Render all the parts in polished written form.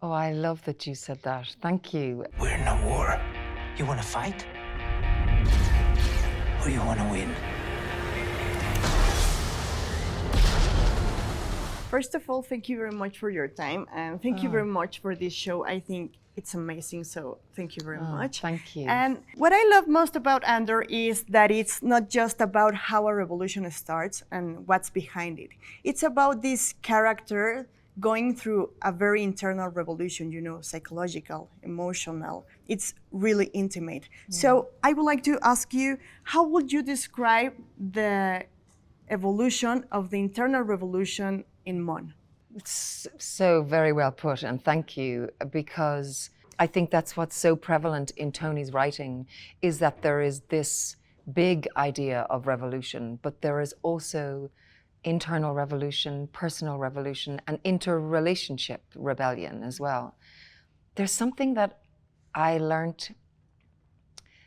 Oh, I love that you said that. Thank you. We're in a war. You want to fight? Or you want to win? First of all, thank you very much for your time, and thank you very much for this show. I think it's amazing, so thank you very much. Thank you. And what I love most about Andor is that it's not just about how a revolution starts and what's behind it. It's about this character going through a very internal revolution, psychological, emotional. It's really intimate. So I would like to ask you, how would you describe the evolution of the internal revolution in Mon? So very well put, and thank you, because I think that's what's so prevalent in Tony's writing, is that there is this big idea of revolution, but there is also internal revolution, personal revolution, and interrelationship rebellion as well. There's something that I learned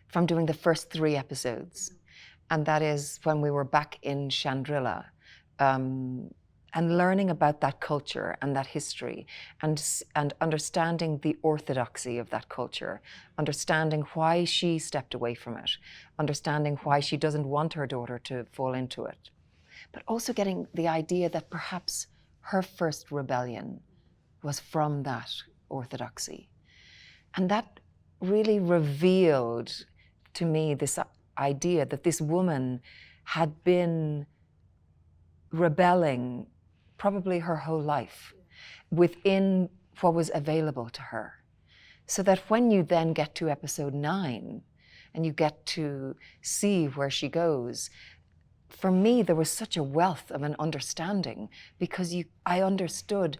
from doing the first 3 episodes, and that is when we were back in Chandrila, and learning about that culture and that history, and understanding the orthodoxy of that culture, understanding why she stepped away from it, understanding why she doesn't want her daughter to fall into it, but also getting the idea that perhaps her first rebellion was from that orthodoxy. And that really revealed to me this idea that this woman had been rebelling probably her whole life within what was available to her. So that when you then get to episode 9 and you get to see where she goes, for me, there was such a wealth of an understanding, because I understood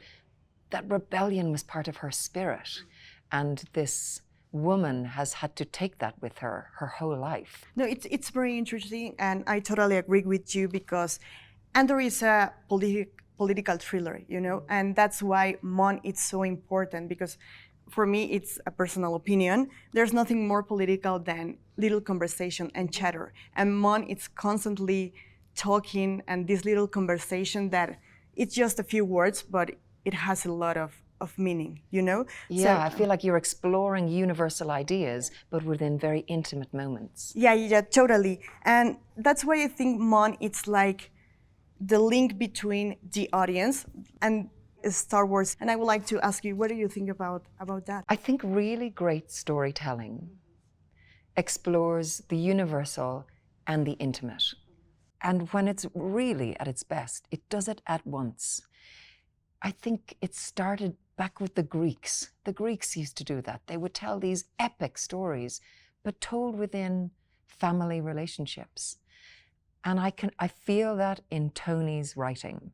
that rebellion was part of her spirit, and this woman has had to take that with her whole life. No, it's very interesting, and I totally agree with you, because Andor is a political thriller, and that's why Mon is so important, because for me, it's a personal opinion. There's nothing more political than little conversation and chatter. And Mon, it's constantly talking, and this little conversation that it's just a few words, but it has a lot of meaning, Yeah, So, I feel like you're exploring universal ideas, but within very intimate moments. Yeah, totally. And that's why I think Mon, it's like the link between the audience and Star Wars. And I would like to ask you, what do you think about that? I think really great storytelling explores the universal and the intimate. And when it's really at its best, it does it at once. I think it started back with the Greeks. The Greeks used to do that. They would tell these epic stories, but told within family relationships. And I feel that in Tony's writing.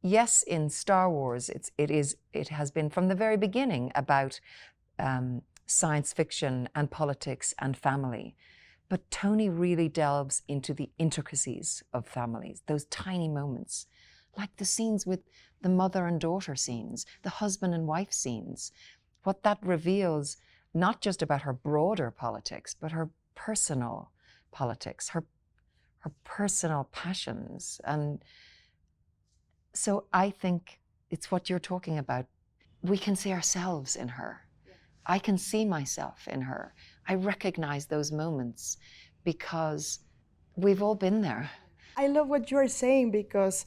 Yes, in Star Wars, it has been from the very beginning about science fiction and politics and family. But Tony really delves into the intricacies of families, those tiny moments, like the scenes with the mother and daughter scenes, the husband and wife scenes. What that reveals, not just about her broader politics, but her personal politics, her personal passions. And so I think it's what you're talking about. We can see ourselves in her. I can see myself in her. I recognize those moments because we've all been there. I love what you're saying, because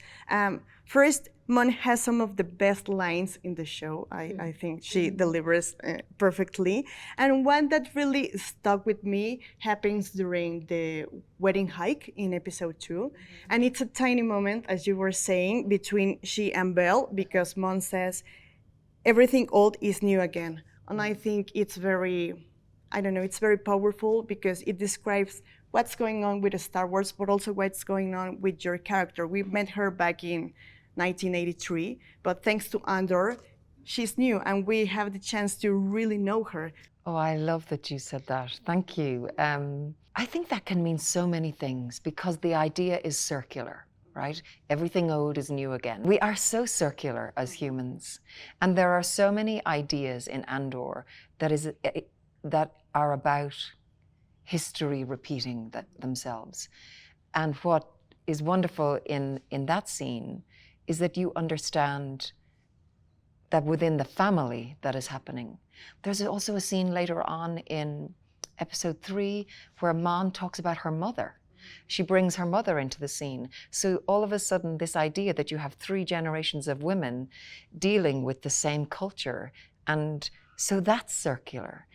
first, Mon has some of the best lines in the show. I think she delivers perfectly. And one that really stuck with me happens during the wedding hike in episode 2. And it's a tiny moment, as you were saying, between she and Belle, because Mon says, everything old is new again. And I think it's very, it's very powerful, because it describes what's going on with Star Wars, but also what's going on with your character. We met her back in 1983, but thanks to Andor, she's new, and we have the chance to really know her. Oh, I love that you said that. Thank you. I think that can mean so many things, because the idea is circular, right? Everything old is new again. We are so circular as humans, and there are so many ideas in Andor that are about history repeating themselves. And what is wonderful in that scene is that you understand that within the family that is happening. There's also a scene later on in episode 3 where Mon talks about her mother. She brings her mother into the scene. So all of a sudden, this idea that you have 3 generations of women dealing with the same culture, and so that's circular.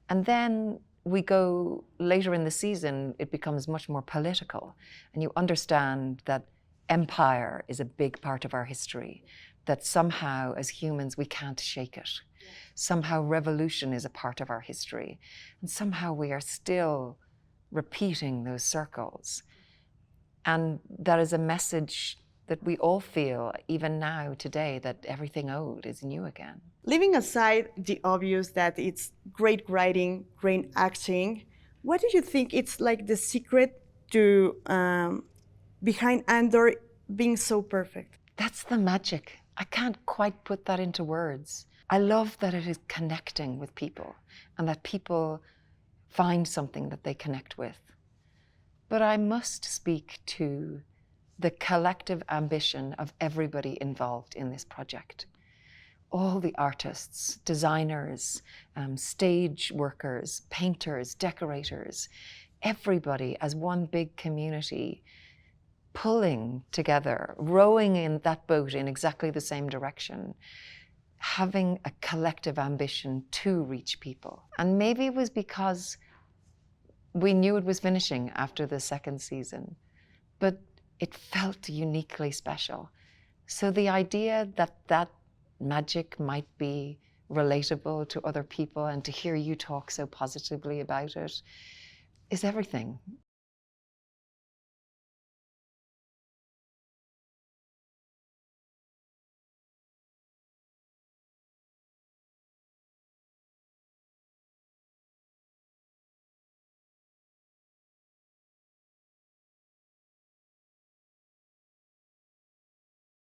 And then we go later in the season, it becomes much more political, and you understand that empire is a big part of our history, that somehow as humans we can't shake it. Somehow revolution is a part of our history, and somehow we are still repeating those circles. And that is a message that we all feel, even now, today, that everything old is new again. Leaving aside the obvious that it's great writing, great acting, what do you think it's like the secret to behind Andor being so perfect? That's the magic. I can't quite put that into words. I love that it is connecting with people and that people find something that they connect with. But I must speak to the collective ambition of everybody involved in this project. All the artists, designers, stage workers, painters, decorators, everybody as one big community, pulling together, rowing in that boat in exactly the same direction, having a collective ambition to reach people. And maybe it was because we knew it was finishing after the 2nd season, but it felt uniquely special. So the idea that that magic might be relatable to other people and to hear you talk so positively about it is everything.